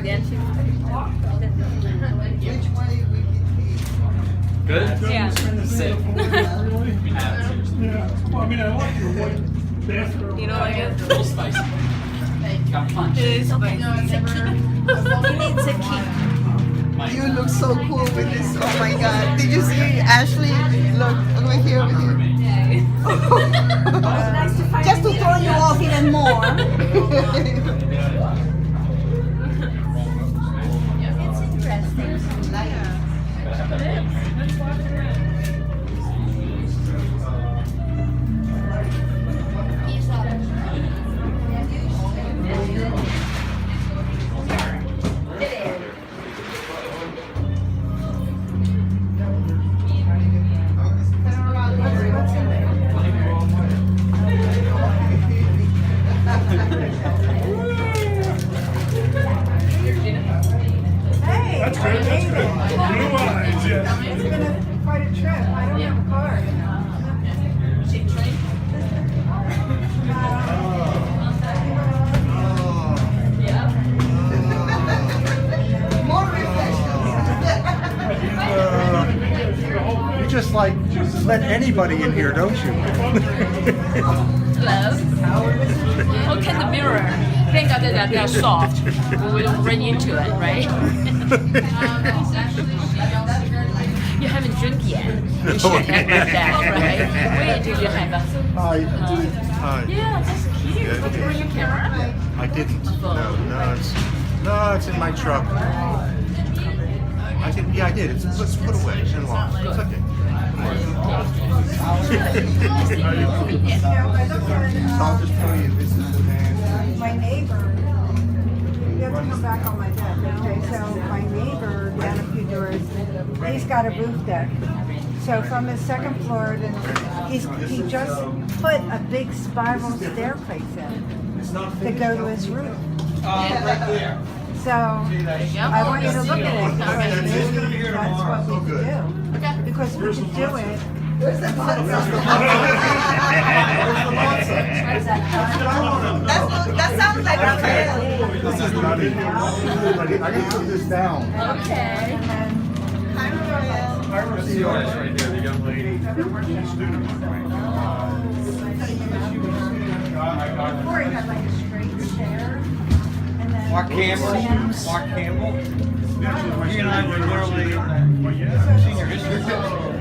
again. Good? Yeah. Sit. Yeah. Well, I mean, I like your white bathrobe. You don't like it? A little spicy. Got punched. It is spicy. He needs a key. You look so cool with this. Oh my God. Did you see Ashley? Look, over here, over here. Just to throw you off even more. It's interesting. That's good, that's good. Blue eyes, yes. It's been quite a trip. I don't have a car. More reflections. You just like let anybody in here, don't you? Hello? How can the mirror? Thank God that they're soft. We don't run into it, right? You haven't drunk yet. You should act like that, right? Wait until you have a... Hi. Yeah, just kidding. Did you bring your camera? I didn't. No, it's in my truck. I did. Yeah, I did. Let's put away. It's in law. It's okay. I'll just tell you, this is the man. My neighbor, you have to come back on my deck, okay? So my neighbor down a few doors, he's got a roof deck. So from his second floor, he just put a big spiral staircase in to go to his roof. Right there. So I want you to look at it because maybe that's what we could do. Because we could do it. That sounds like Raphael. This is nutty. I can put this down. Okay. Hi, Raphael. See you right there, the young lady. Student of mine. Before he had like a straight stair. And then Mark Campbell. He and I were literally senior history.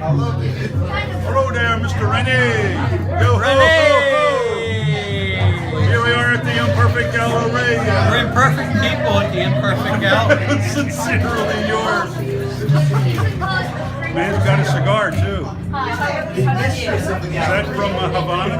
Hello there, Mr. Rennie. Yo, ho, ho, ho. Here we are at the Imperfect Gallery. We're imperfect people at the Imperfect Gallery. Sincerely yours. Man's got a cigar too. Hi. How are you? Is that from Havana?